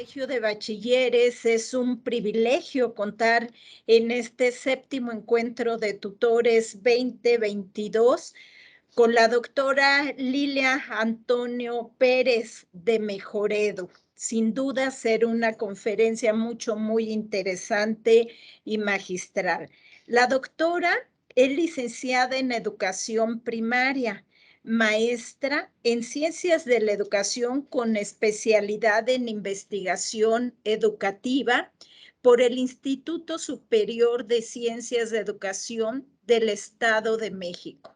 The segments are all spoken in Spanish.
Colegio de Bachilleres. Es un privilegio contar en este 7º encuentro de tutores 2022 con la doctora Lilia Antonio Pérez de Mejoredo. Sin duda ser una conferencia muy interesante y magistral. La doctora es licenciada en educación primaria, maestra en ciencias de la educación con especialidad en investigación educativa por el Instituto Superior de Ciencias de Educación del Estado de México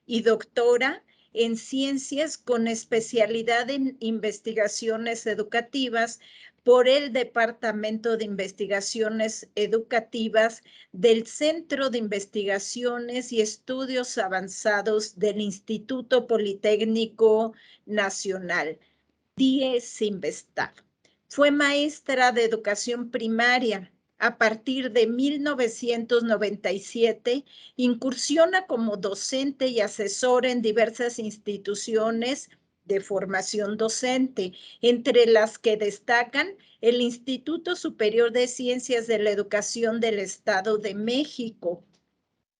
y doctora en ciencias con especialidad en investigaciones educativas por el Departamento de Investigaciones Educativas del Centro de Investigaciones y Estudios Avanzados del Instituto Politécnico Nacional, DIE-CINVESTAB. Fue maestra de educación primaria. A partir de 1997, incursiona como docente y asesora en diversas instituciones de formación docente, entre las que destacan el Instituto Superior de Ciencias de la Educación del Estado de México,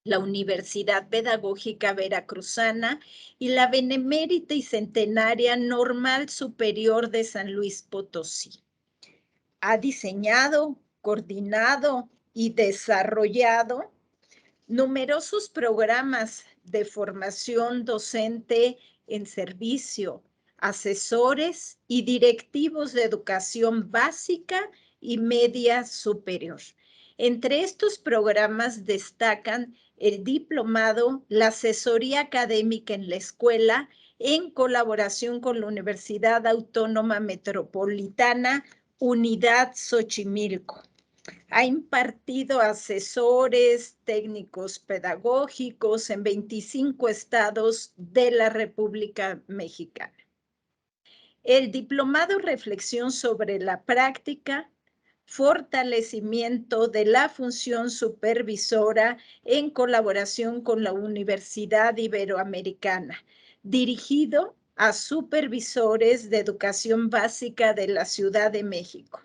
la Universidad Pedagógica Veracruzana y la Benemérita y Centenaria Normal Superior de San Luis Potosí. Ha diseñado, coordinado y desarrollado numerosos programas de formación docente en servicio, asesores y directivos de educación básica y media superior. Entre estos programas destacan el diplomado, la asesoría académica en la escuela, en colaboración con la Universidad Autónoma Metropolitana, Unidad Xochimilco. Ha impartido asesores técnicos pedagógicos en 25 estados de la República Mexicana. El diplomado Reflexión sobre la práctica, fortalecimiento de la función supervisora en colaboración con la Universidad Iberoamericana, dirigido a supervisores de educación básica de la Ciudad de México,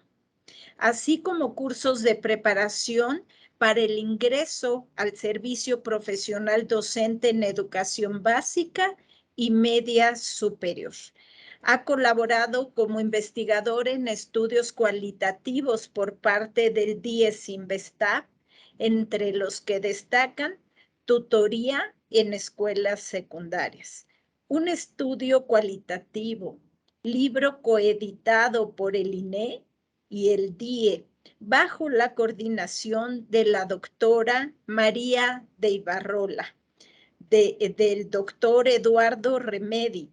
así como cursos de preparación para el ingreso al servicio profesional docente en educación básica y media superior. Ha colaborado como investigador en estudios cualitativos por parte del DIE-CINVESTAB, entre los que destacan tutoría en escuelas secundarias, un estudio cualitativo, libro coeditado por el INE y el DIE, bajo la coordinación de la doctora María de Ibarrola, del doctor Eduardo Remedi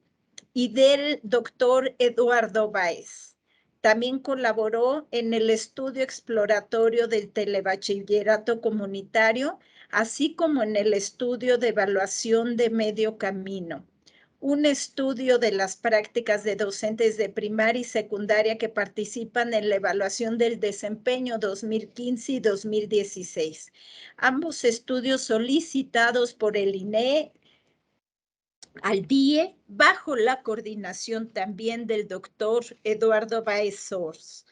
y del doctor Eduardo Báez. También colaboró en el estudio exploratorio del telebachillerato comunitario, así como en el estudio de evaluación de medio camino, un estudio de las prácticas de docentes de primaria y secundaria que participan en la evaluación del desempeño 2015 y 2016. Ambos estudios solicitados por el INE al DIE, bajo la coordinación también del doctor Eduardo Báez Sors.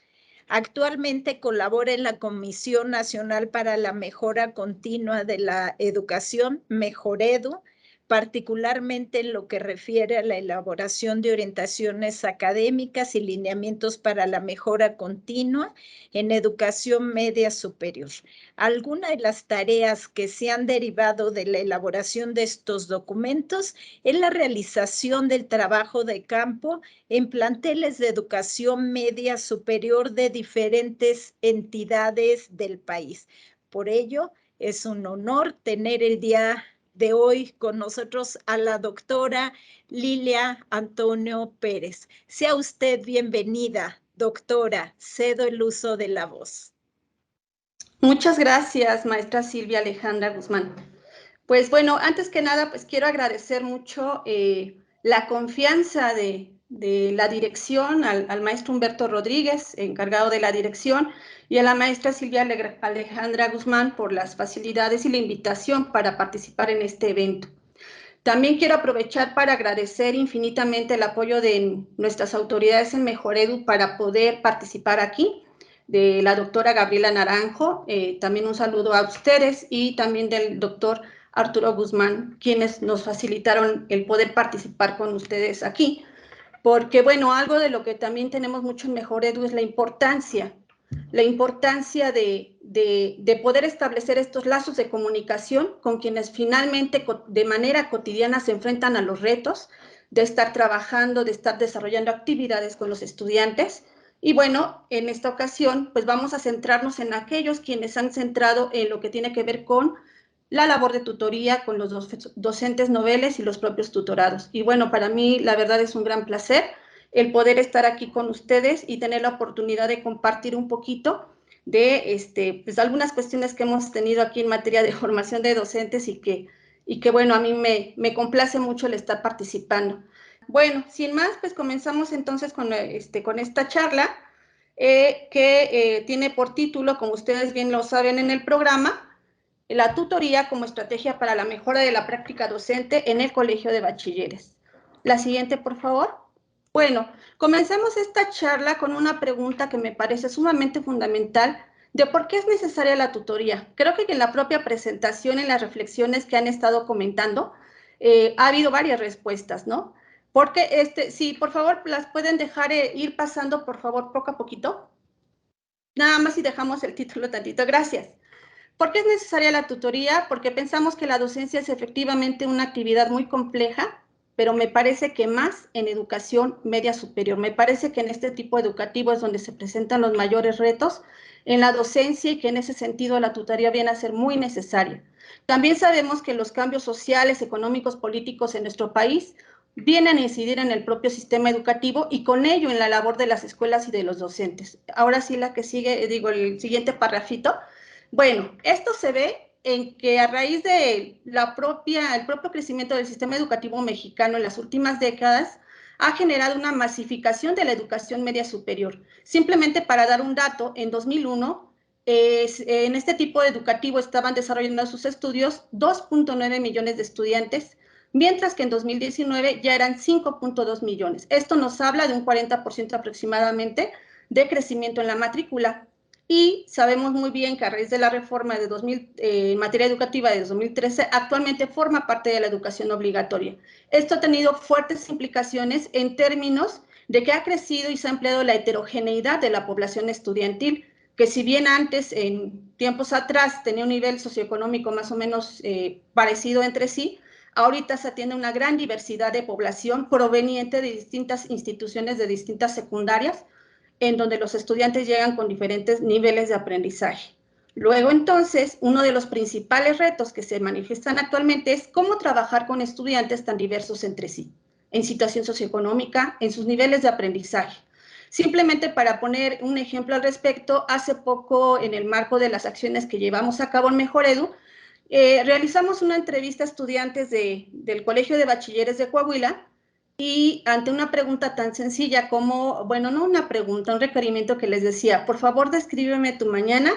Actualmente colabora en la Comisión Nacional para la Mejora Continua de la Educación, Mejoredo, particularmente en lo que refiere a la elaboración de orientaciones académicas y lineamientos para la mejora continua en educación media superior. Algunas de las tareas que se han derivado de la elaboración de estos documentos es la realización del trabajo de campo en planteles de educación media superior de diferentes entidades del país. Por ello, es un honor tener el día de hoy con nosotros a la doctora Lilia Antonio Pérez. Sea usted bienvenida, doctora. Cedo el uso de la voz. Muchas gracias, maestra Silvia Alejandra Guzmán. Pues bueno, antes que nada, pues quiero agradecer mucho la confianza de la dirección al maestro Humberto Rodríguez, encargado de la dirección, y a la maestra Silvia Alejandra Guzmán por las facilidades y la invitación para participar en este evento. También quiero aprovechar para agradecer infinitamente el apoyo de nuestras autoridades en Mejoredu para poder participar aquí, de la doctora Gabriela Naranjo, también un saludo a ustedes, y también del doctor Arturo Guzmán, quienes nos facilitaron el poder participar con ustedes aquí. Porque, bueno, algo de lo que también tenemos mucho en Mejoredu es la importancia de poder establecer estos lazos de comunicación con quienes finalmente de manera cotidiana se enfrentan a los retos de estar trabajando, de estar desarrollando actividades con los estudiantes. Y bueno, en esta ocasión, pues vamos a centrarnos en aquellos quienes han centrado en lo que tiene que ver con la labor de tutoría con los docentes noveles y los propios tutorados. Y bueno, para mí la verdad es un gran placer el poder estar aquí con ustedes y tener la oportunidad de compartir un poquito de pues algunas cuestiones que hemos tenido aquí en materia de formación de docentes y que bueno, a mí me complace mucho el estar participando. Bueno, sin más, pues comenzamos entonces con esta charla que tiene por título, como ustedes bien lo saben en el programa, la tutoría como estrategia para la mejora de la práctica docente en el Colegio de Bachilleres. La siguiente, por favor. Bueno, comenzamos esta charla con una pregunta que me parece sumamente fundamental de por qué es necesaria la tutoría. Creo que en la propia presentación, en las reflexiones que han estado comentando, ha habido varias respuestas, ¿no? Porque, sí, por favor, las pueden dejar ir pasando, por favor, poco a poquito. Nada más si dejamos el título tantito. Gracias. ¿Por qué es necesaria la tutoría? Porque pensamos que la docencia es efectivamente una actividad muy compleja, pero me parece que más en educación media superior. Me parece que en este tipo educativo es donde se presentan los mayores retos en la docencia y que en ese sentido la tutoría viene a ser muy necesaria. También sabemos que los cambios sociales, económicos, políticos en nuestro país vienen a incidir en el propio sistema educativo y con ello en la labor de las escuelas y de los docentes. Ahora sí, la que sigue, el siguiente parrafito. Bueno, esto se ve en que a raíz de el propio crecimiento del sistema educativo mexicano en las últimas décadas, ha generado una masificación de la educación media superior. Simplemente para dar un dato, en 2001, en este tipo educativo estaban desarrollando sus estudios 2.9 millones de estudiantes, mientras que en 2019 ya eran 5.2 millones. Esto nos habla de un 40% aproximadamente de crecimiento en la matrícula. Y sabemos muy bien que a raíz de la reforma de en materia educativa de 2013, actualmente forma parte de la educación obligatoria. Esto ha tenido fuertes implicaciones en términos de que ha crecido y se ha ampliado la heterogeneidad de la población estudiantil, que si bien antes, en tiempos atrás, tenía un nivel socioeconómico más o menos parecido entre sí, ahorita se atiende una gran diversidad de población proveniente de distintas instituciones, de distintas secundarias, en donde los estudiantes llegan con diferentes niveles de aprendizaje. Luego, entonces, uno de los principales retos que se manifiestan actualmente es cómo trabajar con estudiantes tan diversos entre sí, en situación socioeconómica, en sus niveles de aprendizaje. Simplemente para poner un ejemplo al respecto, hace poco, en el marco de las acciones que llevamos a cabo en Mejoredu, realizamos una entrevista a estudiantes del Colegio de Bachilleres de Coahuila, y ante una pregunta tan sencilla como, bueno, no una pregunta, un requerimiento que les decía, por favor, descríbeme tu mañana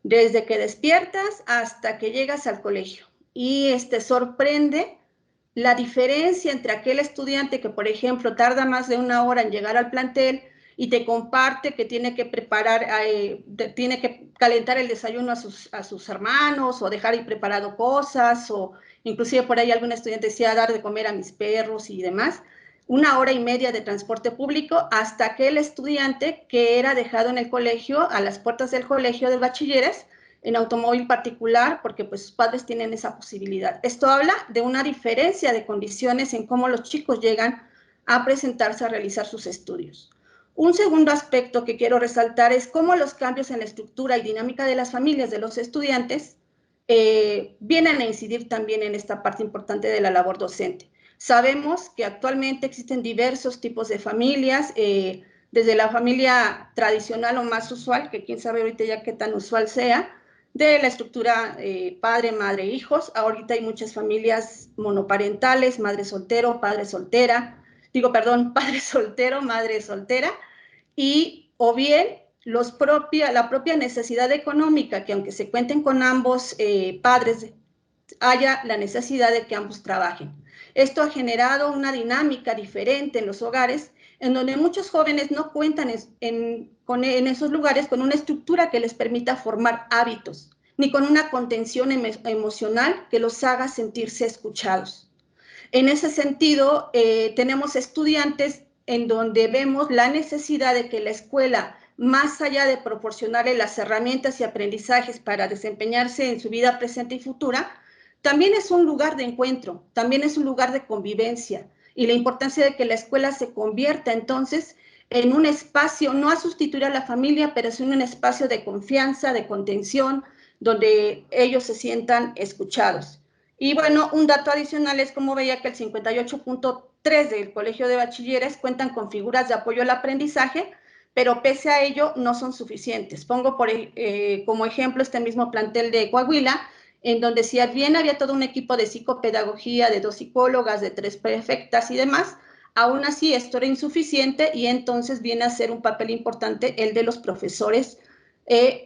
desde que despiertas hasta que llegas al colegio. Y sorprende la diferencia entre aquel estudiante que, por ejemplo, tarda más de una hora en llegar al plantel y te comparte que tiene que preparar, tiene que calentar el desayuno a sus hermanos o dejar ahí preparado cosas, o inclusive por ahí algún estudiante decía dar de comer a mis perros y demás. Una hora y media de transporte público hasta aquel estudiante que era dejado en el colegio, a las puertas del colegio de bachilleres, en automóvil particular, porque pues sus padres tienen esa posibilidad. Esto habla de una diferencia de condiciones en cómo los chicos llegan a presentarse a realizar sus estudios. Un segundo aspecto que quiero resaltar es cómo los cambios en la estructura y dinámica de las familias de los estudiantes vienen a incidir también en esta parte importante de la labor docente. Sabemos que actualmente existen diversos tipos de familias, desde la familia tradicional o más usual, que quién sabe ahorita ya qué tan usual sea, de la estructura padre, madre, hijos. Ahorita hay muchas familias monoparentales, madre soltero, padre soltera, padre soltero, madre soltera, y o bien la propia necesidad económica, que aunque se cuenten con ambos padres, haya la necesidad de que ambos trabajen. Esto ha generado una dinámica diferente en los hogares, en donde muchos jóvenes no cuentan en esos lugares con una estructura que les permita formar hábitos, ni con una contención emocional que los haga sentirse escuchados. En ese sentido, tenemos estudiantes en donde vemos la necesidad de que la escuela, más allá de proporcionarle las herramientas y aprendizajes para desempeñarse en su vida presente y futura, también es un lugar de encuentro, también es un lugar de convivencia, y la importancia de que la escuela se convierta entonces en un espacio, no a sustituir a la familia, pero sí en un espacio de confianza, de contención, donde ellos se sientan escuchados. Y bueno, un dato adicional es como veía que el 58.3% del Colegio de Bachilleres cuentan con figuras de apoyo al aprendizaje, pero pese a ello no son suficientes. Pongo como ejemplo este mismo plantel de Coahuila, en donde si bien había todo un equipo de psicopedagogía, de 2 psicólogas, de 3 prefectas y demás, aún así esto era insuficiente, y entonces viene a ser un papel importante el de los profesores,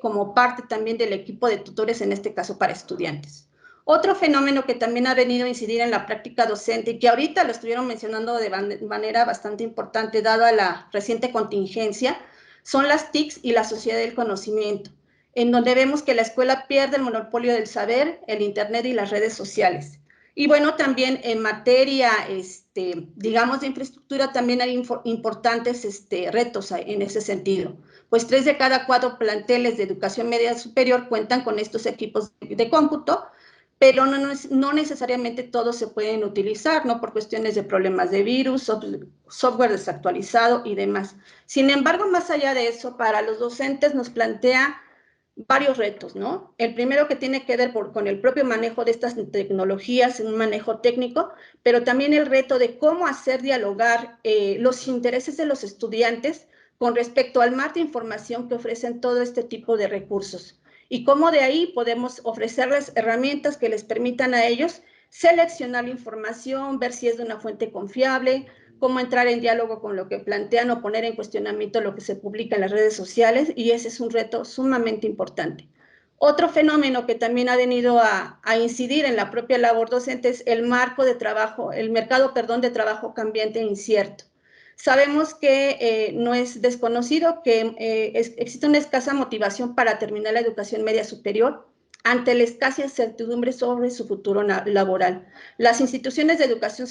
como parte también del equipo de tutores, en este caso para estudiantes. Otro fenómeno que también ha venido a incidir en la práctica docente, y que ahorita lo estuvieron mencionando de manera bastante importante, dada la reciente contingencia, son las TICs y la sociedad del conocimiento, en donde vemos que la escuela pierde el monopolio del saber, el Internet y las redes sociales. Y bueno, también en materia, digamos, de infraestructura, también hay importantes retos en ese sentido. Pues 3 de cada 4 planteles de educación media superior cuentan con estos equipos de cómputo, pero no necesariamente todos se pueden utilizar, ¿no? Por cuestiones de problemas de virus, software desactualizado y demás. Sin embargo, más allá de eso, para los docentes nos plantea varios retos, ¿no? El primero, que tiene que ver con el propio manejo de estas tecnologías, un manejo técnico, pero también el reto de cómo hacer dialogar los intereses de los estudiantes con respecto al mar de información que ofrecen todo este tipo de recursos, y cómo de ahí podemos ofrecerles herramientas que les permitan a ellos seleccionar la información, ver si es de una fuente confiable, cómo entrar en diálogo con lo que plantean o poner en cuestionamiento lo que se publica en las redes sociales, y ese es un reto sumamente importante. Otro fenómeno que también ha venido a incidir en la propia labor docente es el mercado de trabajo cambiante e incierto. Sabemos que no es desconocido que existe una escasa motivación para terminar la educación media superior ante la escasa incertidumbre sobre su futuro laboral. Las instituciones de educación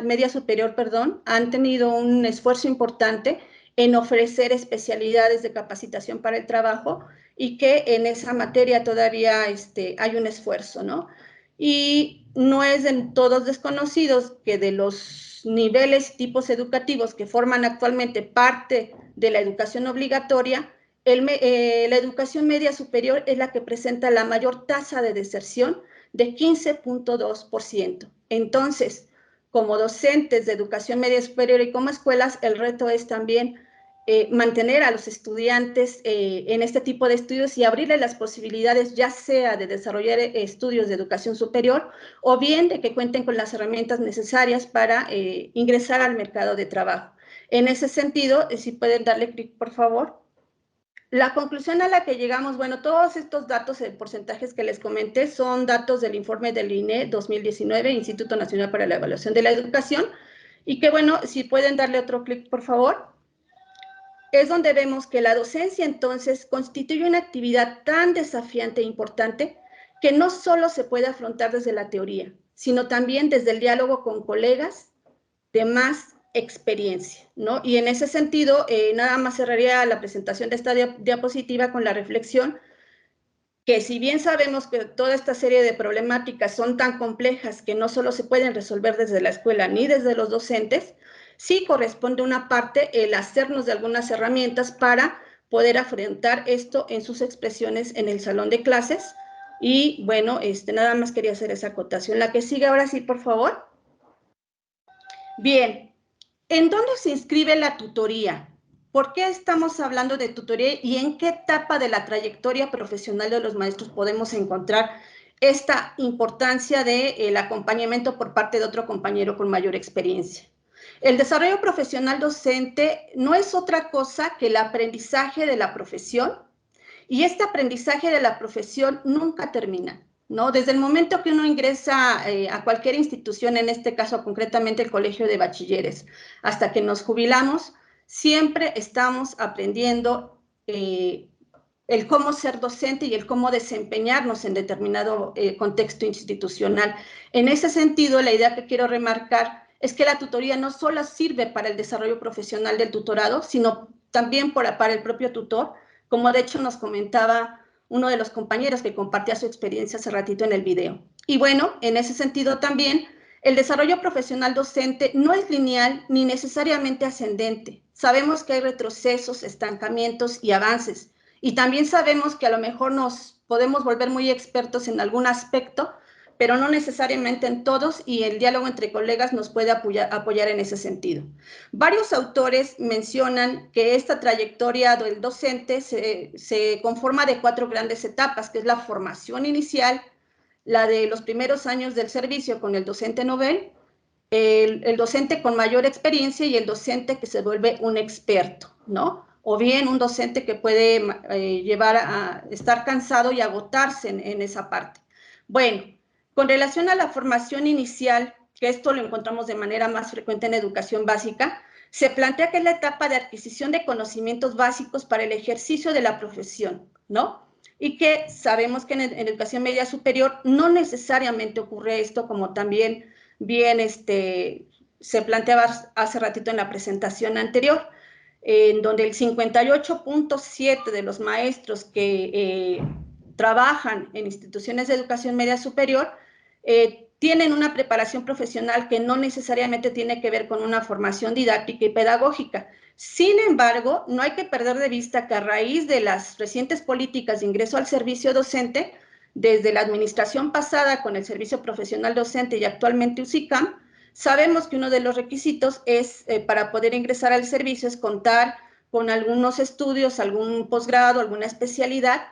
media superior, han tenido un esfuerzo importante en ofrecer especialidades de capacitación para el trabajo, y que en esa materia todavía hay un esfuerzo, ¿no? Y no es de todos desconocidos que de los niveles y tipos educativos que forman actualmente parte de la educación obligatoria, la educación media superior es la que presenta la mayor tasa de deserción, de 15.2%. Entonces, como docentes de educación media superior y como escuelas, el reto es también mantener a los estudiantes en este tipo de estudios y abrirles las posibilidades, ya sea de desarrollar estudios de educación superior, o bien de que cuenten con las herramientas necesarias para ingresar al mercado de trabajo. En ese sentido, si pueden darle clic, por favor. La conclusión a la que llegamos, bueno, todos estos datos, porcentajes que les comenté, son datos del informe del INE 2019, Instituto Nacional para la Evaluación de la Educación, y que, bueno, si pueden darle otro clic, por favor, es donde vemos que la docencia entonces constituye una actividad tan desafiante e importante que no solo se puede afrontar desde la teoría, sino también desde el diálogo con colegas de más experiencia, ¿no? Y en ese sentido, nada más cerraría la presentación de esta diapositiva con la reflexión que, si bien sabemos que toda esta serie de problemáticas son tan complejas que no solo se pueden resolver desde la escuela ni desde los docentes, sí corresponde una parte el hacernos de algunas herramientas para poder afrontar esto en sus expresiones en el salón de clases. Y bueno, nada más quería hacer esa acotación. La que sigue ahora sí, por favor. Bien, ¿en dónde se inscribe la tutoría? ¿Por qué estamos hablando de tutoría y en qué etapa de la trayectoria profesional de los maestros podemos encontrar esta importancia del acompañamiento por parte de otro compañero con mayor experiencia? El desarrollo profesional docente no es otra cosa que el aprendizaje de la profesión, y este aprendizaje de la profesión nunca termina. ¿no? Desde el momento que uno ingresa a cualquier institución, en este caso concretamente el Colegio de Bachilleres, hasta que nos jubilamos, siempre estamos aprendiendo el cómo ser docente y el cómo desempeñarnos en determinado contexto institucional. En ese sentido, la idea que quiero remarcar es que la tutoría no solo sirve para el desarrollo profesional del tutorado, sino también para el propio tutor, como de hecho nos comentaba uno de los compañeros que compartía su experiencia hace ratito en el video. Y bueno, en ese sentido también, el desarrollo profesional docente no es lineal ni necesariamente ascendente. Sabemos que hay retrocesos, estancamientos y avances. Y también sabemos que a lo mejor nos podemos volver muy expertos en algún aspecto, pero no necesariamente en todos, y el diálogo entre colegas nos puede apoyar en ese sentido. Varios autores mencionan que esta trayectoria del docente se conforma de 4 grandes etapas, que es la formación inicial, la de los primeros años del servicio con el docente novel, el docente con mayor experiencia y el docente que se vuelve un experto, ¿no? O bien un docente que puede llevar a estar cansado y agotarse en esa parte. Bueno, con relación a la formación inicial, que esto lo encontramos de manera más frecuente en educación básica, se plantea que es la etapa de adquisición de conocimientos básicos para el ejercicio de la profesión, ¿no? Y que sabemos que en educación media superior no necesariamente ocurre esto, como también bien se planteaba hace ratito en la presentación anterior, en donde el 58.7% de los maestros que trabajan en instituciones de educación media superior tienen una preparación profesional que no necesariamente tiene que ver con una formación didáctica y pedagógica. Sin embargo, no hay que perder de vista que a raíz de las recientes políticas de ingreso al servicio docente, desde la administración pasada con el servicio profesional docente y actualmente UCICAM, sabemos que uno de los requisitos es, para poder ingresar al servicio, es contar con algunos estudios, algún posgrado, alguna especialidad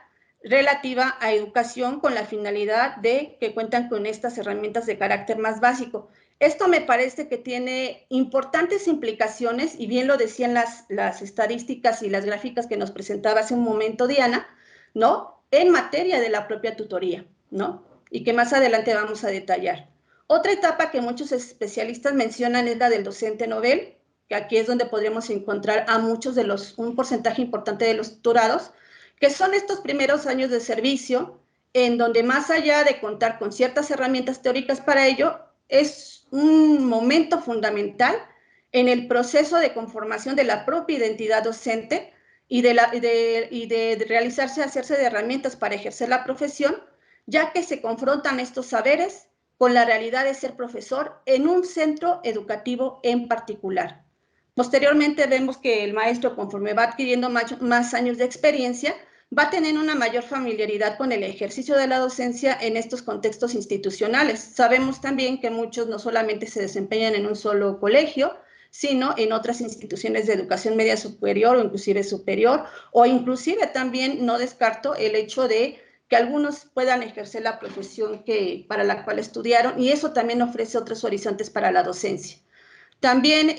relativa a educación con la finalidad de que cuentan con estas herramientas de carácter más básico. Esto me parece que tiene importantes implicaciones, y bien lo decían las estadísticas y las gráficas que nos presentaba hace un momento Diana, ¿no? En materia de la propia tutoría, ¿no? Y que más adelante vamos a detallar. Otra etapa que muchos especialistas mencionan es la del docente novel, que aquí es donde podríamos encontrar a muchos de un porcentaje importante de los tutorados, que son estos primeros años de servicio, en donde más allá de contar con ciertas herramientas teóricas para ello, es un momento fundamental en el proceso de conformación de la propia identidad docente y de realizarse, hacerse de herramientas para ejercer la profesión, ya que se confrontan estos saberes con la realidad de ser profesor en un centro educativo en particular. Posteriormente vemos que el maestro, conforme va adquiriendo más años de experiencia, va a tener una mayor familiaridad con el ejercicio de la docencia en estos contextos institucionales. Sabemos también que muchos no solamente se desempeñan en un solo colegio, sino en otras instituciones de educación media superior o inclusive superior, o inclusive también no descarto el hecho de que algunos puedan ejercer la profesión para la cual estudiaron, y eso también ofrece otros horizontes para la docencia. También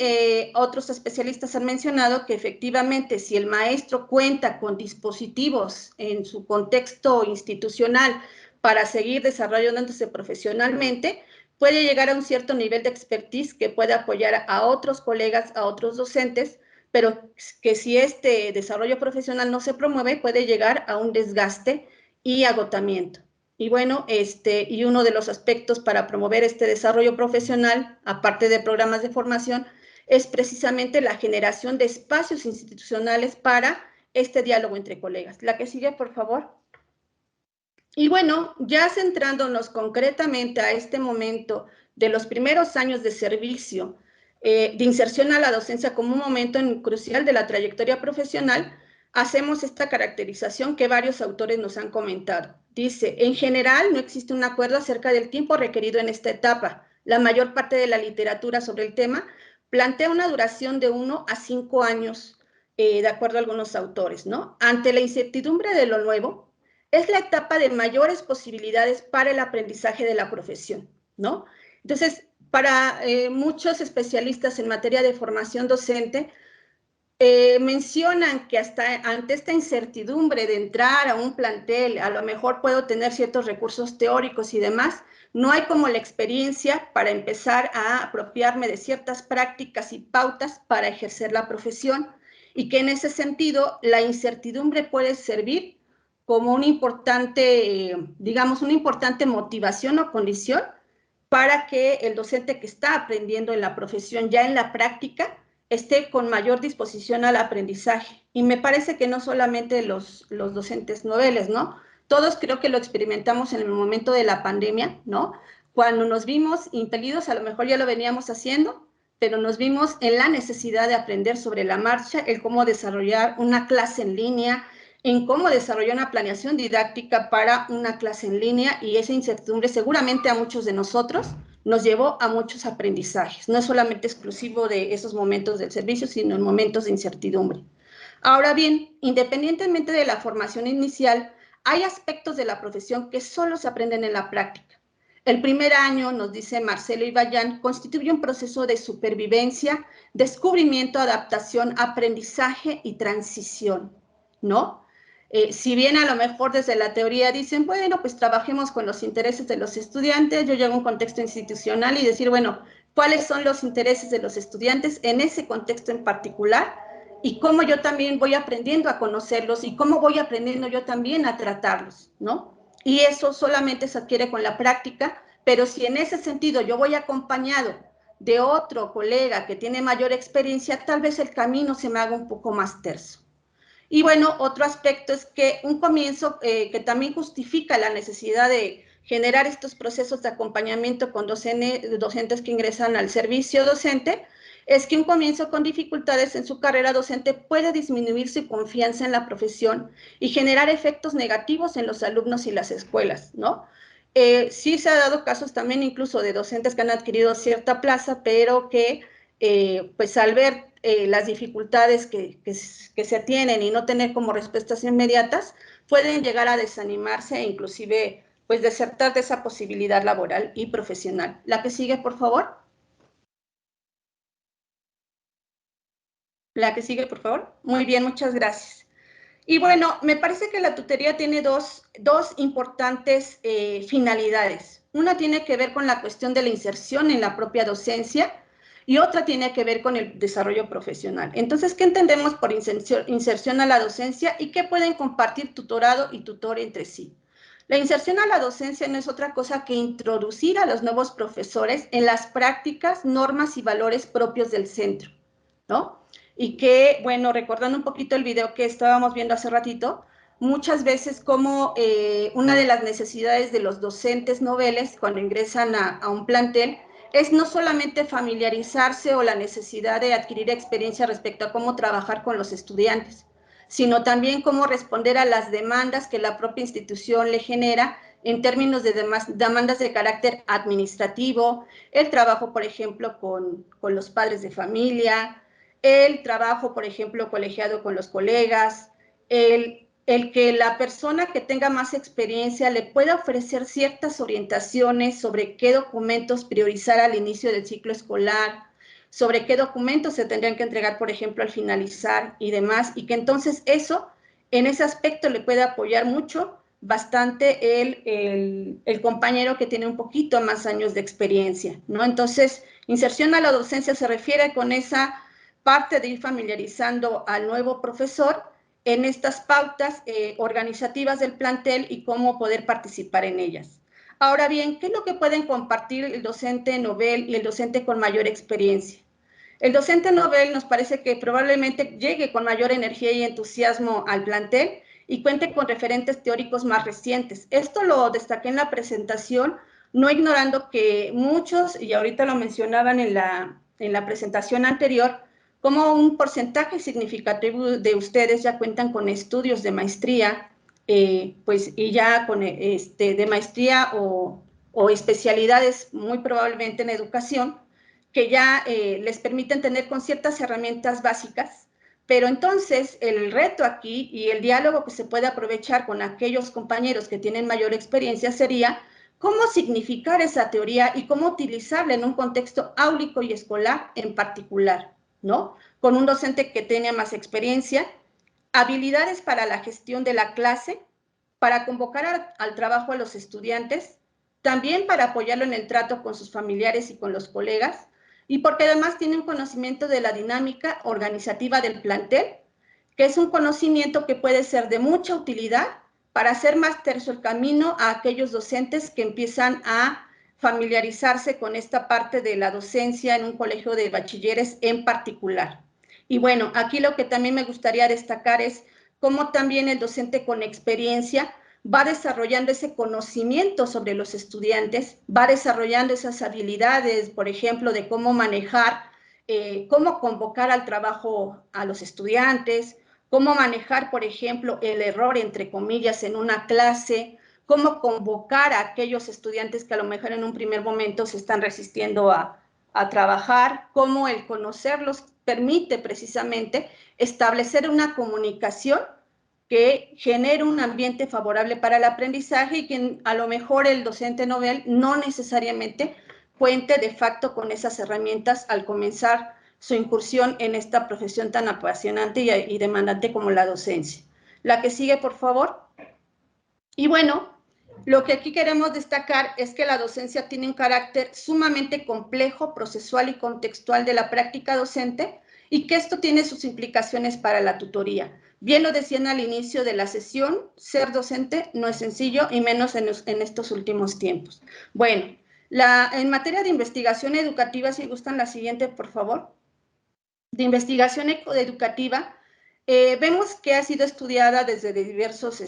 otros especialistas han mencionado que efectivamente si el maestro cuenta con dispositivos en su contexto institucional para seguir desarrollándose profesionalmente, puede llegar a un cierto nivel de expertise que puede apoyar a otros colegas, a otros docentes, pero que si este desarrollo profesional no se promueve, puede llegar a un desgaste y agotamiento. Y bueno, y uno de los aspectos para promover este desarrollo profesional, aparte de programas de formación, es precisamente la generación de espacios institucionales para este diálogo entre colegas. La que sigue, por favor. Y bueno, ya centrándonos concretamente a este momento de los primeros años de servicio, de inserción a la docencia como un momento crucial de la trayectoria profesional, hacemos esta caracterización que varios autores nos han comentado. Dice, en general no existe un acuerdo acerca del tiempo requerido en esta etapa. La mayor parte de la literatura sobre el tema plantea una duración de 1 a 5 años, de acuerdo a algunos autores, ¿no? Ante la incertidumbre de lo nuevo, es la etapa de mayores posibilidades para el aprendizaje de la profesión, ¿no? Entonces, para muchos especialistas en materia de formación docente, mencionan que hasta ante esta incertidumbre de entrar a un plantel, a lo mejor puedo tener ciertos recursos teóricos y demás, no hay como la experiencia para empezar a apropiarme de ciertas prácticas y pautas para ejercer la profesión, y que en ese sentido la incertidumbre puede servir como una importante, digamos, una importante motivación o condición para que el docente que está aprendiendo en la profesión ya en la práctica esté con mayor disposición al aprendizaje. Y me parece que no solamente los docentes noveles, ¿no? Todos creo que lo experimentamos en el momento de la pandemia, ¿no? Cuando nos vimos impelidos, a lo mejor ya lo veníamos haciendo, pero nos vimos en la necesidad de aprender sobre la marcha, el cómo desarrollar una clase en línea, en cómo desarrollar una planeación didáctica para una clase en línea, y esa incertidumbre seguramente a muchos de nosotros nos llevó a muchos aprendizajes, no es solamente exclusivo de esos momentos del servicio, sino en momentos de incertidumbre. Ahora bien, independientemente de la formación inicial, hay aspectos de la profesión que solo se aprenden en la práctica. El primer año, nos dice Marcelo Ibayán, constituye un proceso de supervivencia, descubrimiento, adaptación, aprendizaje y transición, ¿no? Si bien a lo mejor desde la teoría dicen, bueno, pues trabajemos con los intereses de los estudiantes, yo llego a un contexto institucional y decir, bueno, ¿cuáles son los intereses de los estudiantes en ese contexto en particular? Y cómo yo también voy aprendiendo a conocerlos y cómo voy aprendiendo yo también a tratarlos, ¿no? Y eso solamente se adquiere con la práctica, pero si en ese sentido yo voy acompañado de otro colega que tiene mayor experiencia, tal vez el camino se me haga un poco más terso. Y bueno, otro aspecto es que un comienzo que también justifica la necesidad de generar estos procesos de acompañamiento con docentes que ingresan al servicio docente, es que un comienzo con dificultades en su carrera docente puede disminuir su confianza en la profesión y generar efectos negativos en los alumnos y las escuelas, ¿no? Sí se ha dado casos también incluso de docentes que han adquirido cierta plaza, pero que pues al ver las dificultades que se tienen y no tener como respuestas inmediatas, pueden llegar a desanimarse e inclusive pues desertar de esa posibilidad laboral y profesional. La que sigue, por favor. La que sigue, por favor. Muy bien, muchas gracias. Y bueno, me parece que la tutoría tiene dos importantes finalidades. Una tiene que ver con la cuestión de la inserción en la propia docencia y otra tiene que ver con el desarrollo profesional. Entonces, ¿qué entendemos por inserción a la docencia y qué pueden compartir tutorado y tutor entre sí? La inserción a la docencia no es otra cosa que introducir a los nuevos profesores en las prácticas, normas y valores propios del centro, ¿no? Y que, bueno, recordando un poquito el video que estábamos viendo hace ratito, muchas veces como una de las necesidades de los docentes noveles cuando ingresan a un plantel es no solamente familiarizarse o la necesidad de adquirir experiencia respecto a cómo trabajar con los estudiantes, sino también cómo responder a las demandas que la propia institución le genera en términos de demandas de carácter administrativo, el trabajo, por ejemplo, con los padres de familia, el trabajo, por ejemplo, colegiado con los colegas, el que la persona que tenga más experiencia le pueda ofrecer ciertas orientaciones sobre qué documentos priorizar al inicio del ciclo escolar, sobre qué documentos se tendrían que entregar, por ejemplo, al finalizar y demás, y que entonces eso, en ese aspecto, le puede apoyar mucho, bastante el compañero que tiene un poquito más años de experiencia, ¿no? Entonces, inserción a la docencia se refiere con esa parte de ir familiarizando al nuevo profesor en estas pautas organizativas del plantel y cómo poder participar en ellas. Ahora bien, ¿qué es lo que pueden compartir el docente novel y el docente con mayor experiencia? El docente novel nos parece que probablemente llegue con mayor energía y entusiasmo al plantel y cuente con referentes teóricos más recientes. Esto lo destaqué en la presentación, no ignorando que muchos, y ahorita lo mencionaban en la presentación anterior, como un porcentaje significativo de ustedes ya cuentan con estudios de maestría, pues y ya con de maestría o especialidades muy probablemente en educación, que ya les permiten tener con ciertas herramientas básicas, pero entonces el reto aquí y el diálogo que se puede aprovechar con aquellos compañeros que tienen mayor experiencia sería cómo significar esa teoría y cómo utilizarla en un contexto áulico y escolar en particular, ¿no? con un docente que tenga más experiencia, habilidades para la gestión de la clase, para convocar al trabajo a los estudiantes, también para apoyarlo en el trato con sus familiares y con los colegas, y porque además tiene un conocimiento de la dinámica organizativa del plantel, que es un conocimiento que puede ser de mucha utilidad para hacer más terso el camino a aquellos docentes que empiezan a familiarizarse con esta parte de la docencia en un colegio de bachilleres en particular. Y bueno, aquí lo que también me gustaría destacar es cómo también el docente con experiencia va desarrollando ese conocimiento sobre los estudiantes, va desarrollando esas habilidades, por ejemplo, de cómo manejar, cómo convocar al trabajo a los estudiantes, cómo manejar, por ejemplo, el error, entre comillas, en una clase, cómo convocar a aquellos estudiantes que a lo mejor en un primer momento se están resistiendo a trabajar, cómo el conocerlos permite precisamente establecer una comunicación que genere un ambiente favorable para el aprendizaje y que a lo mejor el docente novel no necesariamente cuente de facto con esas herramientas al comenzar su incursión en esta profesión tan apasionante y demandante como la docencia. La que sigue, por favor. Y bueno, lo que aquí queremos destacar es que la docencia tiene un carácter sumamente complejo, procesual y contextual de la práctica docente y que esto tiene sus implicaciones para la tutoría. Bien lo decían al inicio de la sesión, ser docente no es sencillo y menos en estos últimos tiempos. Bueno, en materia de investigación educativa, si gustan la siguiente, por favor. De investigación educativa, vemos que ha sido estudiada desde diversas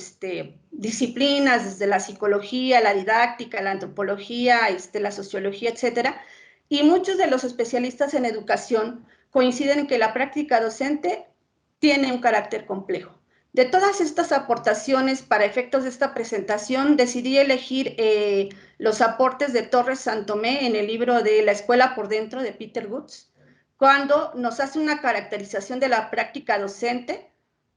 disciplinas, desde la psicología, la didáctica, la antropología, la sociología, etcétera, y muchos de los especialistas en educación coinciden en que la práctica docente tiene un carácter complejo. De todas estas aportaciones, para efectos de esta presentación, decidí elegir los aportes de Torres Santomé en el libro de La escuela por dentro, de Peter Woods, cuando nos hace una caracterización de la práctica docente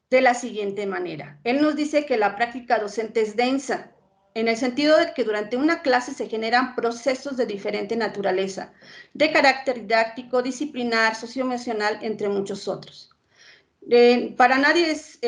de la siguiente manera. Él nos dice que la práctica docente es densa, en el sentido de que durante una clase se generan procesos de diferente naturaleza, de carácter didáctico, disciplinar, socioemocional, entre muchos otros. Para nadie es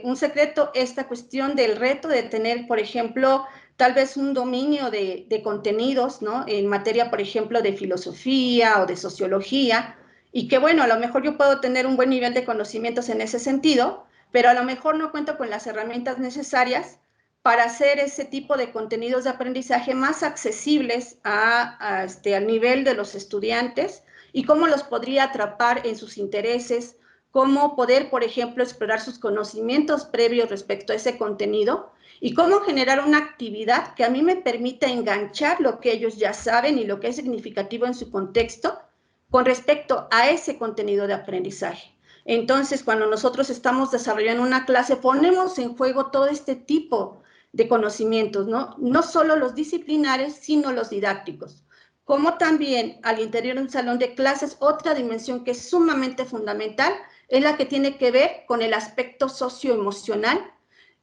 un secreto esta cuestión del reto de tener, por ejemplo, tal vez un dominio de contenidos, ¿no? En materia, por ejemplo, de filosofía o de sociología, y que, bueno, a lo mejor yo puedo tener un buen nivel de conocimientos en ese sentido, pero a lo mejor no cuento con las herramientas necesarias para hacer ese tipo de contenidos de aprendizaje más accesibles al nivel de los estudiantes y cómo los podría atrapar en sus intereses, cómo poder, por ejemplo, explorar sus conocimientos previos respecto a ese contenido y cómo generar una actividad que a mí me permita enganchar lo que ellos ya saben y lo que es significativo en su contexto con respecto a ese contenido de aprendizaje. Entonces, cuando nosotros estamos desarrollando una clase, ponemos en juego todo este tipo de conocimientos, ¿no? No solo los disciplinares, sino los didácticos. Como también al interior de un salón de clases, otra dimensión que es sumamente fundamental es la que tiene que ver con el aspecto socioemocional,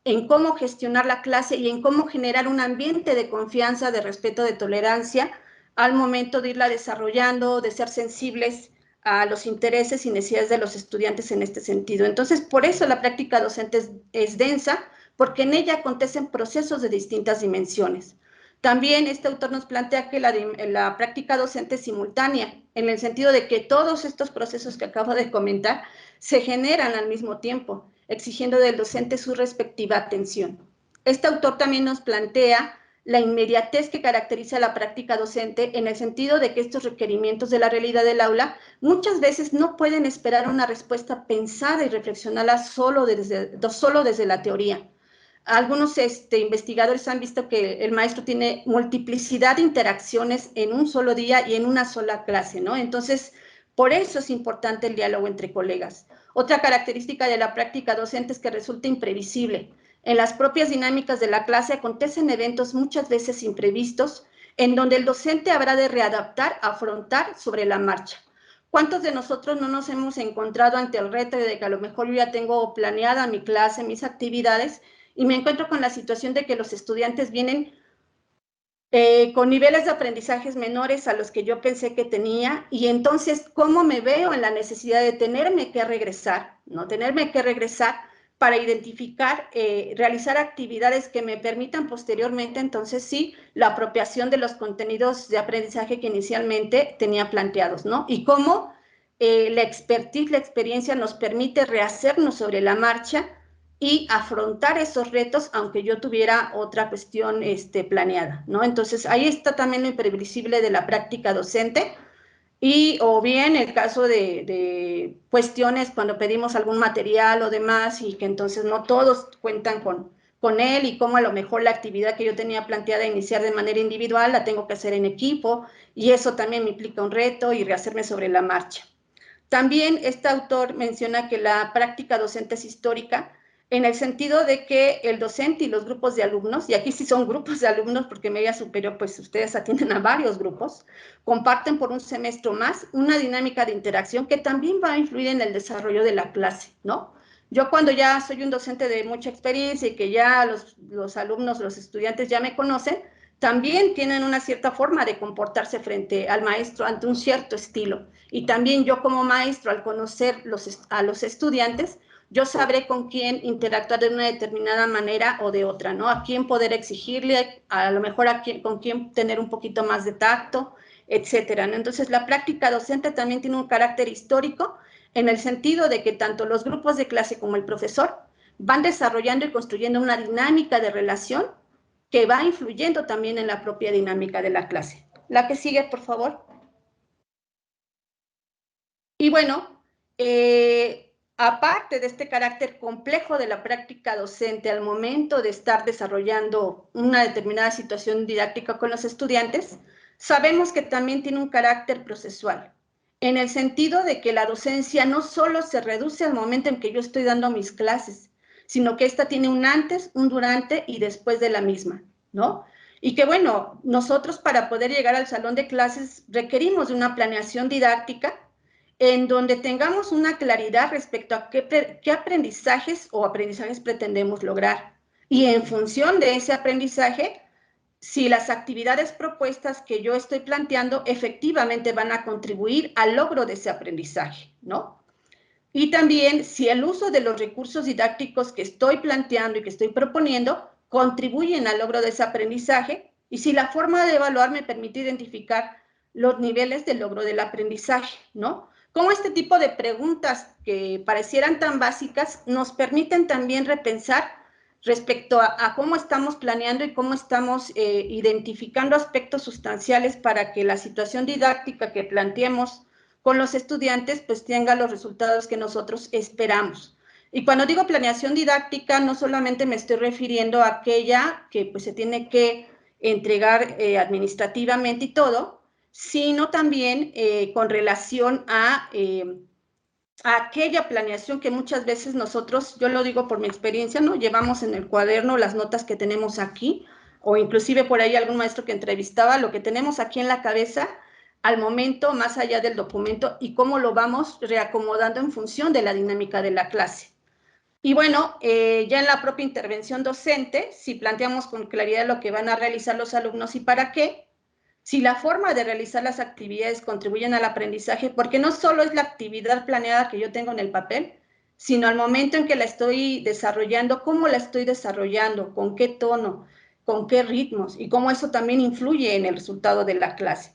en cómo gestionar la clase y en cómo generar un ambiente de confianza, de respeto, de tolerancia al momento de irla desarrollando, de ser sensibles a los intereses y necesidades de los estudiantes en este sentido. Entonces, por eso la práctica docente es densa, porque en ella acontecen procesos de distintas dimensiones. También este autor nos plantea que la práctica docente es simultánea, en el sentido de que todos estos procesos que acabo de comentar se generan al mismo tiempo, exigiendo del docente su respectiva atención. Este autor también nos plantea la inmediatez que caracteriza la práctica docente en el sentido de que estos requerimientos de la realidad del aula muchas veces no pueden esperar una respuesta pensada y reflexionada solo desde la teoría. Algunos investigadores han visto que el maestro tiene multiplicidad de interacciones en un solo día y en una sola clase, ¿no? Entonces, por eso es importante el diálogo entre colegas. Otra característica de la práctica docente es que resulta imprevisible. En las propias dinámicas de la clase acontecen eventos muchas veces imprevistos en donde el docente habrá de readaptar, afrontar sobre la marcha. ¿Cuántos de nosotros no nos hemos encontrado ante el reto de que a lo mejor yo ya tengo planeada mi clase, mis actividades, y me encuentro con la situación de que los estudiantes vienen con niveles de aprendizajes menores a los que yo pensé que tenía, y entonces, ¿cómo me veo en la necesidad de tenerme que regresar, ¿no? Tenerme que regresar para identificar, realizar actividades que me permitan posteriormente, entonces sí, la apropiación de los contenidos de aprendizaje que inicialmente tenía planteados, ¿no? Y cómo la expertise, la experiencia nos permite rehacernos sobre la marcha y afrontar esos retos, aunque yo tuviera otra cuestión planeada, ¿no? Entonces, ahí está también lo imprevisible de la práctica docente, y o bien el caso de cuestiones cuando pedimos algún material o demás, y que entonces no todos cuentan con él, y cómo a lo mejor la actividad que yo tenía planteada iniciar de manera individual la tengo que hacer en equipo, y eso también me implica un reto y rehacerme sobre la marcha. También este autor menciona que la práctica docente es histórica, en el sentido de que el docente y los grupos de alumnos, y aquí sí son grupos de alumnos porque en media superior pues ustedes atienden a varios grupos, comparten por un semestre o más una dinámica de interacción que también va a influir en el desarrollo de la clase, ¿no? Yo cuando ya soy un docente de mucha experiencia y que ya los alumnos, los estudiantes ya me conocen, también tienen una cierta forma de comportarse frente al maestro, ante un cierto estilo. Y también yo como maestro, al conocer a los estudiantes, yo sabré con quién interactuar de una determinada manera o de otra, ¿no? A quién poder exigirle, a lo mejor con quién tener un poquito más de tacto, etcétera, ¿no? Entonces, la práctica docente también tiene un carácter histórico, en el sentido de que tanto los grupos de clase como el profesor van desarrollando y construyendo una dinámica de relación que va influyendo también en la propia dinámica de la clase. La que sigue, por favor. Y bueno, aparte de este carácter complejo de la práctica docente al momento de estar desarrollando una determinada situación didáctica con los estudiantes, sabemos que también tiene un carácter procesual, en el sentido de que la docencia no solo se reduce al momento en que yo estoy dando mis clases, sino que esta tiene un antes, un durante y después de la misma, ¿no? Y que bueno, nosotros para poder llegar al salón de clases requerimos de una planeación didáctica en donde tengamos una claridad respecto a qué aprendizajes o aprendizajes pretendemos lograr. Y en función de ese aprendizaje, si las actividades propuestas que yo estoy planteando efectivamente van a contribuir al logro de ese aprendizaje, ¿no? Y también si el uso de los recursos didácticos que estoy planteando y que estoy proponiendo contribuyen al logro de ese aprendizaje, y si la forma de evaluar me permite identificar los niveles de logro del aprendizaje, ¿no? Cómo este tipo de preguntas que parecieran tan básicas nos permiten también repensar respecto a cómo estamos planeando y cómo estamos identificando aspectos sustanciales para que la situación didáctica que planteemos con los estudiantes pues tenga los resultados que nosotros esperamos. Y cuando digo planeación didáctica, no solamente me estoy refiriendo a aquella que pues se tiene que entregar administrativamente y todo, sino también con relación a aquella planeación que muchas veces nosotros, yo lo digo por mi experiencia, ¿no? Llevamos en el cuaderno las notas que tenemos aquí, o inclusive por ahí algún maestro que entrevistaba, lo que tenemos aquí en la cabeza al momento, más allá del documento, y cómo lo vamos reacomodando en función de la dinámica de la clase. Y bueno, ya en la propia intervención docente, si planteamos con claridad lo que van a realizar los alumnos y para qué, si la forma de realizar las actividades contribuyen al aprendizaje, porque no solo es la actividad planeada que yo tengo en el papel, sino al momento en que la estoy desarrollando, cómo la estoy desarrollando, con qué tono, con qué ritmos, y cómo eso también influye en el resultado de la clase.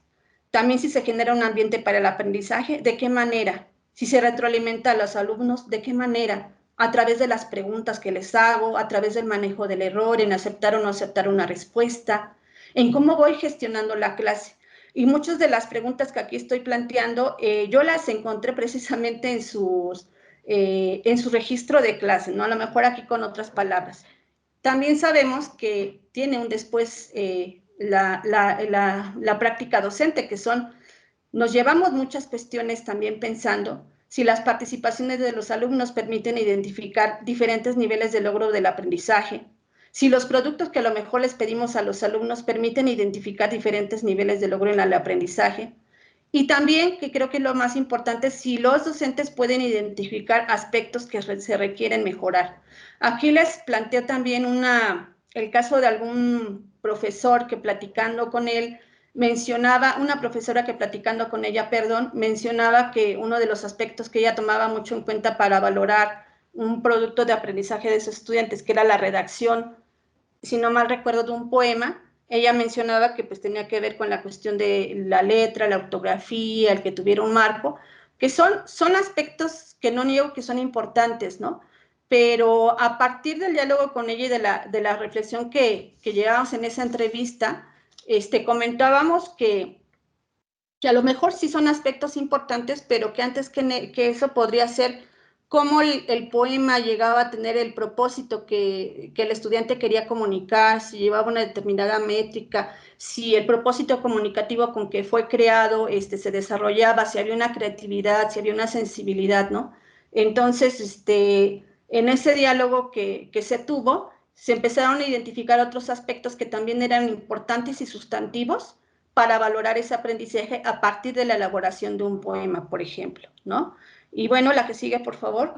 También si se genera un ambiente para el aprendizaje, ¿de qué manera? Si se retroalimenta a los alumnos, ¿de qué manera? A través de las preguntas que les hago, a través del manejo del error, en aceptar o no aceptar una respuesta, en cómo voy gestionando la clase. Y muchas de las preguntas que aquí estoy planteando, yo las encontré precisamente en su registro de clase, ¿no? A lo mejor aquí con otras palabras. También sabemos que tiene un después la práctica docente, que nos llevamos muchas cuestiones también pensando si las participaciones de los alumnos permiten identificar diferentes niveles de logro del aprendizaje, si los productos que a lo mejor les pedimos a los alumnos permiten identificar diferentes niveles de logro en el aprendizaje, y también, que creo que lo más importante, si los docentes pueden identificar aspectos que se requieren mejorar. Aquí les planteo también el caso de algún profesor que platicando con él mencionaba, una profesora que platicando con ella, perdón, mencionaba que uno de los aspectos que ella tomaba mucho en cuenta para valorar un producto de aprendizaje de sus estudiantes, que era la redacción, si no mal recuerdo, de un poema. Ella mencionaba que pues tenía que ver con la cuestión de la letra, la ortografía, el que tuviera un marco, que son aspectos que no niego que son importantes, ¿no? Pero a partir del diálogo con ella y de la reflexión que llevábamos en esa entrevista, comentábamos que a lo mejor sí son aspectos importantes, pero que antes que eso podría ser cómo el poema llegaba a tener el propósito que el estudiante quería comunicar, si llevaba una determinada métrica, si el propósito comunicativo con que fue creado se desarrollaba, si había una creatividad, si había una sensibilidad, ¿no? Entonces, en ese diálogo que se tuvo, se empezaron a identificar otros aspectos que también eran importantes y sustantivos para valorar ese aprendizaje a partir de la elaboración de un poema, por ejemplo, ¿no? Y bueno, la que sigue, por favor.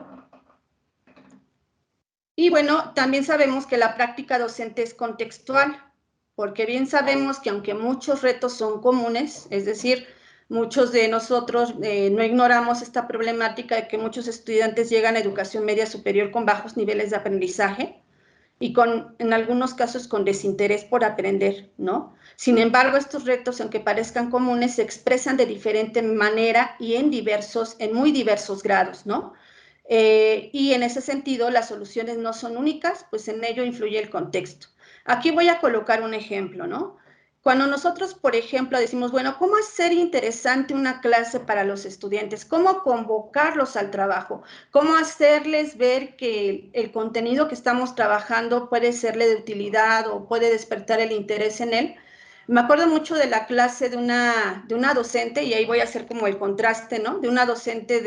Y bueno, también sabemos que la práctica docente es contextual, porque bien sabemos que aunque muchos retos son comunes, es decir, muchos de nosotros no ignoramos esta problemática de que muchos estudiantes llegan a educación media superior con bajos niveles de aprendizaje, y en algunos casos con desinterés por aprender, ¿no? Sin embargo, estos retos, aunque parezcan comunes, se expresan de diferente manera y en muy diversos grados, ¿no? Y en ese sentido, las soluciones no son únicas, pues en ello influye el contexto. Aquí voy a colocar un ejemplo, ¿no? Cuando nosotros, por ejemplo, decimos, bueno, ¿cómo hacer interesante una clase para los estudiantes? ¿Cómo convocarlos al trabajo? ¿Cómo hacerles ver que el contenido que estamos trabajando puede serle de utilidad o puede despertar el interés en él? Me acuerdo mucho de la clase de una docente, y ahí voy a hacer como el contraste, ¿no? De una docente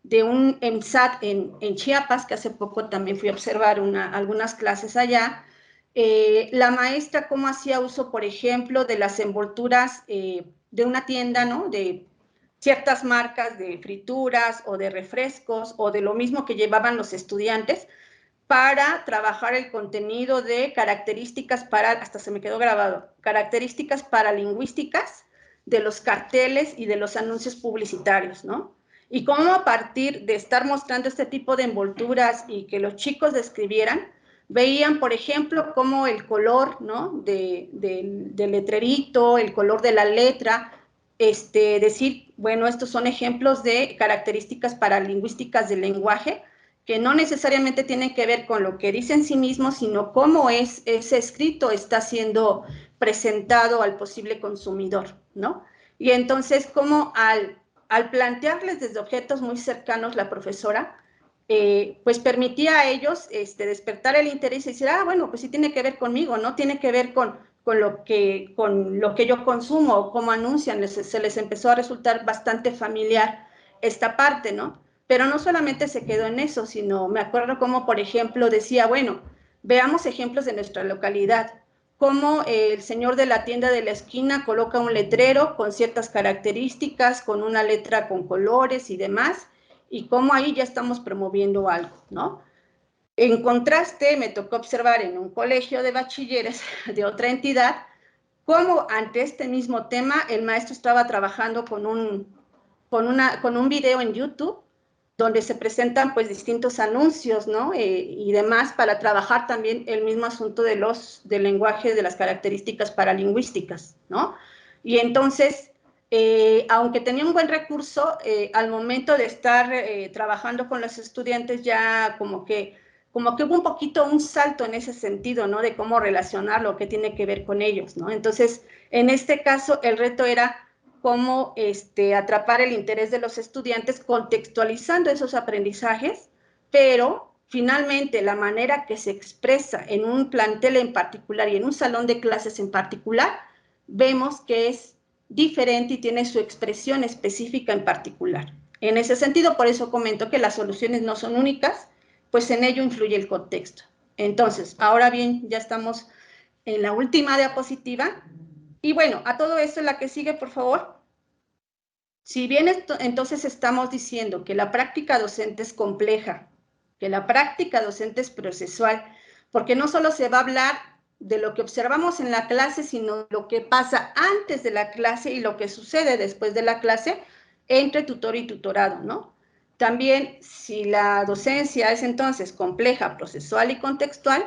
de un EMSAT en Chiapas, que hace poco también fui a observar algunas clases allá. La maestra cómo hacía uso, por ejemplo, de las envolturas de una tienda, ¿no? De ciertas marcas de frituras o de refrescos o de lo mismo que llevaban los estudiantes para trabajar el contenido de características hasta se me quedó grabado, características paralingüísticas de los carteles y de los anuncios publicitarios, ¿no? Y cómo a partir de estar mostrando este tipo de envolturas y que los chicos describieran, veían, por ejemplo, cómo el color, ¿no? del letrerito, el color de la letra, decir, bueno, estos son ejemplos de características paralingüísticas del lenguaje, que no necesariamente tienen que ver con lo que dice en sí mismo, sino cómo ese escrito está siendo presentado al posible consumidor, ¿no? Y entonces, cómo al plantearles desde objetos muy cercanos la profesora, pues permitía a ellos despertar el interés y decir, ah, bueno, pues sí tiene que ver conmigo, ¿no? Tiene que ver con lo que yo consumo o cómo anuncian, se les empezó a resultar bastante familiar esta parte, ¿no? Pero no solamente se quedó en eso, sino me acuerdo como, por ejemplo, decía, bueno, veamos ejemplos de nuestra localidad, cómo el señor de la tienda de la esquina coloca un letrero con ciertas características, con una letra con colores y demás, y cómo ahí ya estamos promoviendo algo, ¿no? En contraste, me tocó observar en un colegio de bachilleres de otra entidad, cómo ante este mismo tema el maestro estaba trabajando con un video en YouTube donde se presentan pues distintos anuncios, ¿no? Y demás para trabajar también el mismo asunto del lenguaje, de las características paralingüísticas, ¿no? Y entonces, aunque tenía un buen recurso, al momento de estar trabajando con los estudiantes ya como que hubo un poquito un salto en ese sentido, ¿no? De cómo relacionarlo, qué tiene que ver con ellos, ¿no? Entonces, en este caso, el reto era cómo atrapar el interés de los estudiantes contextualizando esos aprendizajes, pero finalmente la manera que se expresa en un plantel en particular y en un salón de clases en particular, vemos que es diferente y tiene su expresión específica en particular. En ese sentido, por eso comento que las soluciones no son únicas, pues en ello influye el contexto. Entonces, ahora bien, ya estamos en la última diapositiva. Y bueno, a todo esto, la que sigue, por favor. Si bien entonces estamos diciendo que la práctica docente es compleja, que la práctica docente es procesual, porque no solo se va a hablar de lo que observamos en la clase, sino lo que pasa antes de la clase y lo que sucede después de la clase entre tutor y tutorado, ¿no? También, si la docencia es entonces compleja, procesual y contextual,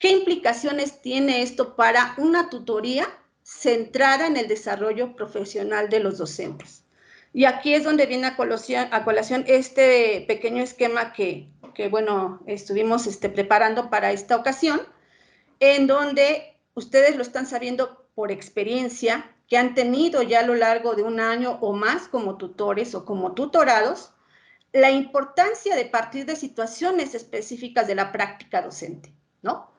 ¿qué implicaciones tiene esto para una tutoría centrada en el desarrollo profesional de los docentes? Y aquí es donde viene a colación este pequeño esquema que bueno, estuvimos preparando para esta ocasión, en donde ustedes lo están sabiendo por experiencia, que han tenido ya a lo largo de un año o más como tutores o como tutorados, la importancia de partir de situaciones específicas de la práctica docente, ¿no?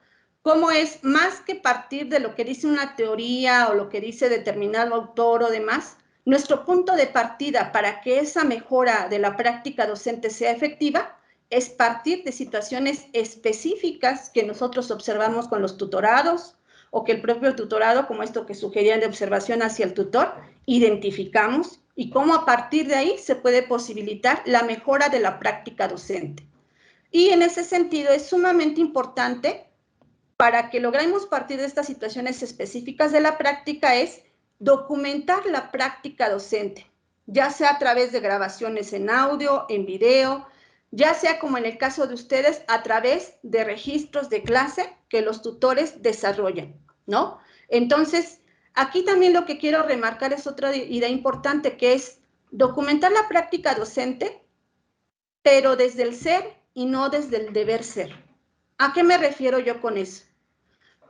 Cómo es más que partir de lo que dice una teoría o lo que dice determinado autor o demás, nuestro punto de partida para que esa mejora de la práctica docente sea efectiva es partir de situaciones específicas que nosotros observamos con los tutorados o que el propio tutorado, como esto que sugerían de observación hacia el tutor, identificamos y cómo a partir de ahí se puede posibilitar la mejora de la práctica docente. Y en ese sentido es sumamente importante para que logremos partir de estas situaciones específicas de la práctica es documentar la práctica docente, ya sea a través de grabaciones en audio, en video, ya sea como en el caso de ustedes, a través de registros de clase que los tutores desarrollan, ¿no? Entonces, aquí también lo que quiero remarcar es otra idea importante, que es documentar la práctica docente, pero desde el ser y no desde el deber ser. ¿A qué me refiero yo con eso?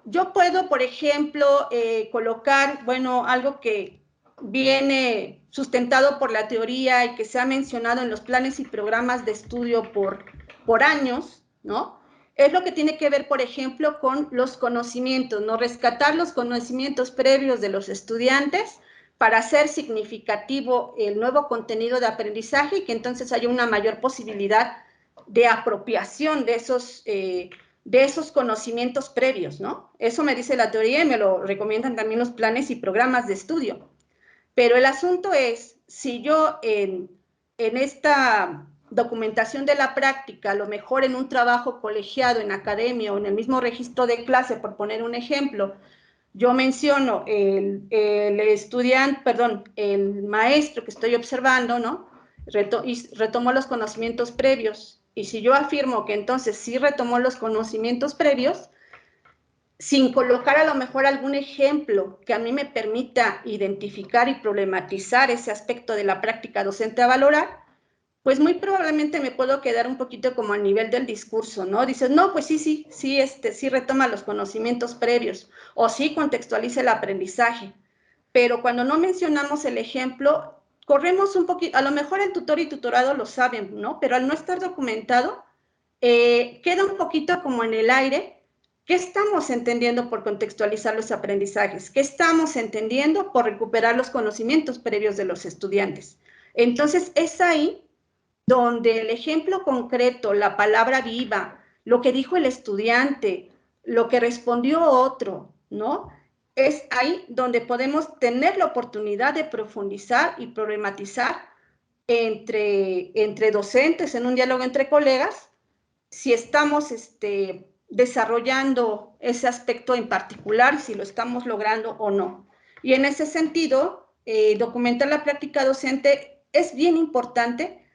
Yo puedo, por ejemplo, colocar, bueno, algo que viene sustentado por la teoría y que se ha mencionado en los planes y programas de estudio por años, ¿no? Es lo que tiene que ver, por ejemplo, con los conocimientos, ¿no? Rescatar los conocimientos previos de los estudiantes para hacer significativo el nuevo contenido de aprendizaje y que entonces haya una mayor posibilidad de apropiación de esos conocimientos previos, ¿no? Eso me dice la teoría y me lo recomiendan también los planes y programas de estudio. Pero el asunto es, si yo en esta documentación de la práctica, a lo mejor en un trabajo colegiado, en academia o en el mismo registro de clase, por poner un ejemplo, yo menciono el estudiante, perdón, el maestro que estoy observando, ¿no? Y retomó los conocimientos previos. Y si yo afirmo que entonces sí retomó los conocimientos previos, sin colocar a lo mejor algún ejemplo que a mí me permita identificar y problematizar ese aspecto de la práctica docente a valorar, pues muy probablemente me puedo quedar un poquito como a nivel del discurso, ¿no? Dices, no, pues sí retoma los conocimientos previos, o sí contextualiza el aprendizaje, pero cuando no mencionamos el ejemplo, corremos un poquito, a lo mejor el tutor y tutorado lo saben, ¿no? Pero al no estar documentado, queda un poquito como en el aire. ¿Qué estamos entendiendo por contextualizar los aprendizajes? ¿Qué estamos entendiendo por recuperar los conocimientos previos de los estudiantes? Entonces, es ahí donde el ejemplo concreto, la palabra viva, lo que dijo el estudiante, lo que respondió otro, ¿no? Es ahí donde podemos tener la oportunidad de profundizar y problematizar entre docentes, en un diálogo entre colegas, si estamos desarrollando ese aspecto en particular, si lo estamos logrando o no. Y en ese sentido, documentar la práctica docente es bien importante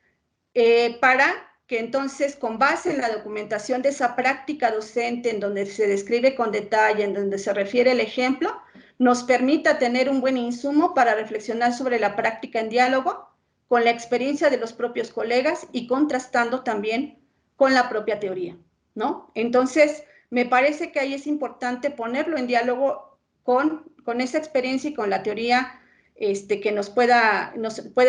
para que entonces, con base en la documentación de esa práctica docente, en donde se describe con detalle, en donde se refiere el ejemplo, nos permita tener un buen insumo para reflexionar sobre la práctica en diálogo con la experiencia de los propios colegas y contrastando también con la propia teoría, ¿no? Entonces, me parece que ahí es importante ponerlo en diálogo con esa experiencia y con la teoría que nos pueda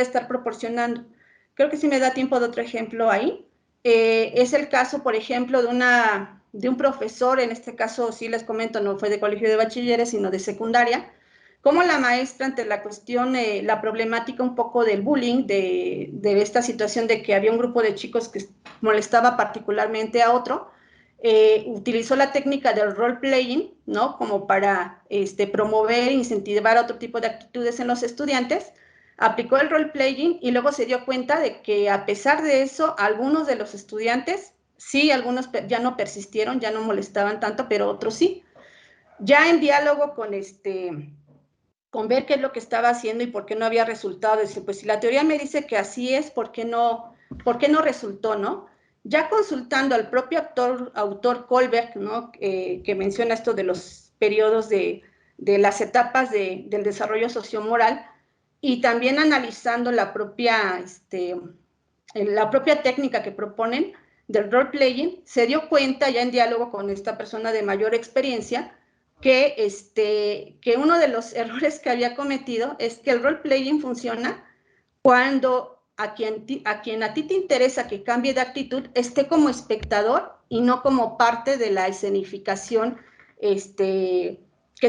estar proporcionando. Creo que sí me da tiempo de otro ejemplo ahí. Es el caso, por ejemplo, de un profesor, en este caso sí les comento, no fue de colegio de bachilleres, sino de secundaria, como la maestra ante la cuestión, la problemática un poco del bullying, de esta situación de que había un grupo de chicos que molestaba particularmente a otro, utilizó la técnica del role-playing, ¿no? Como para promover e incentivar otro tipo de actitudes en los estudiantes, aplicó el role-playing y luego se dio cuenta de que a pesar de eso, algunos de los estudiantes, sí, algunos ya no persistieron, ya no molestaban tanto, pero otros sí. Ya en diálogo con ver qué es lo que estaba haciendo y por qué no había resultado, dice, pues si la teoría me dice que así es, ¿por qué no resultó, no? Ya consultando al propio autor Kohlberg, ¿no? Que menciona esto de los periodos de las etapas del desarrollo sociomoral, y también analizando la propia técnica que proponen del role-playing, se dio cuenta ya en diálogo con esta persona de mayor experiencia que uno de los errores que había cometido es que el role-playing funciona cuando a quien a ti te interesa que cambie de actitud esté como espectador y no como parte de la escenificación que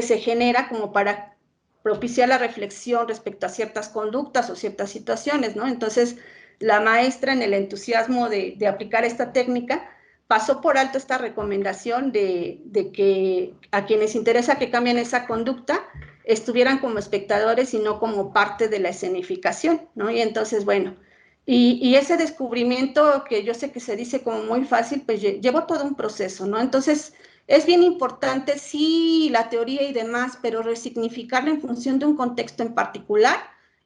se genera como para propiciar la reflexión respecto a ciertas conductas o ciertas situaciones, ¿no? Entonces, la maestra, en el entusiasmo de aplicar esta técnica, pasó por alto esta recomendación de que a quienes interesa que cambien esa conducta estuvieran como espectadores y no como parte de la escenificación, ¿no? Y entonces, bueno, y ese descubrimiento que yo sé que se dice como muy fácil, pues llevó todo un proceso, ¿no? Entonces, es bien importante, sí, la teoría y demás, pero resignificarla en función de un contexto en particular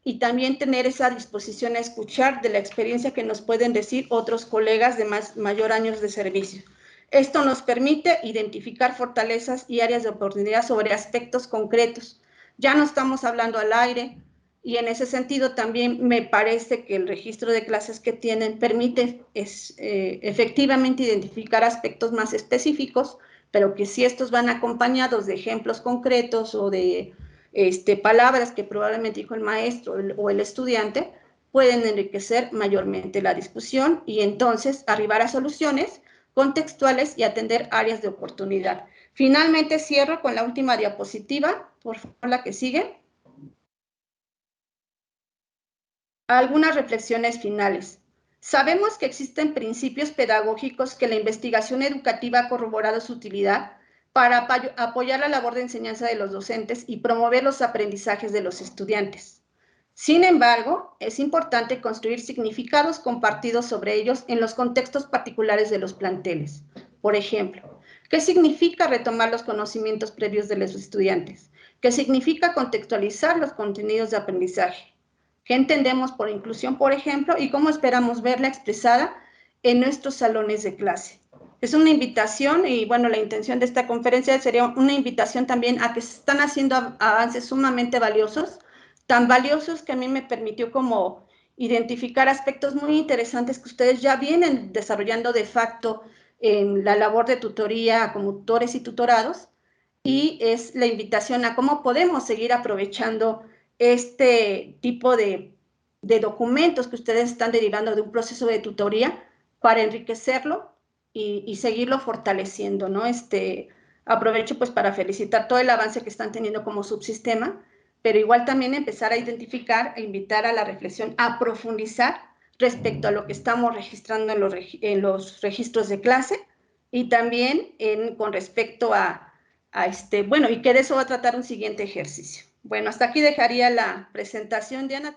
y también tener esa disposición a escuchar de la experiencia que nos pueden decir otros colegas de mayor años de servicio. Esto nos permite identificar fortalezas y áreas de oportunidad sobre aspectos concretos. Ya no estamos hablando al aire, y en ese sentido también me parece que el registro de clases que tienen permite efectivamente identificar aspectos más específicos, pero que si estos van acompañados de ejemplos concretos o de palabras que probablemente dijo el maestro o el estudiante, pueden enriquecer mayormente la discusión y entonces arribar a soluciones contextuales y atender áreas de oportunidad. Finalmente cierro con la última diapositiva, por favor, la que sigue. Algunas reflexiones finales. Sabemos que existen principios pedagógicos que la investigación educativa ha corroborado su utilidad para apoyar la labor de enseñanza de los docentes y promover los aprendizajes de los estudiantes. Sin embargo, es importante construir significados compartidos sobre ellos en los contextos particulares de los planteles. Por ejemplo, ¿qué significa retomar los conocimientos previos de los estudiantes? ¿Qué significa contextualizar los contenidos de aprendizaje? ¿Qué entendemos por inclusión, por ejemplo, y cómo esperamos verla expresada en nuestros salones de clase? Es una invitación y, bueno, la intención de esta conferencia sería una invitación también a que se están haciendo avances sumamente valiosos, tan valiosos que a mí me permitió como identificar aspectos muy interesantes que ustedes ya vienen desarrollando de facto en la labor de tutoría como tutores y tutorados, y es la invitación a cómo podemos seguir aprovechando este tipo de documentos que ustedes están derivando de un proceso de tutoría para enriquecerlo y seguirlo fortaleciendo, ¿no? Aprovecho pues para felicitar todo el avance que están teniendo como subsistema, pero igual también empezar a identificar e invitar a la reflexión, a profundizar respecto a lo que estamos registrando en los registros de clase y también con respecto bueno, y que de eso va a tratar un siguiente ejercicio. Bueno, hasta aquí dejaría la presentación, Diana.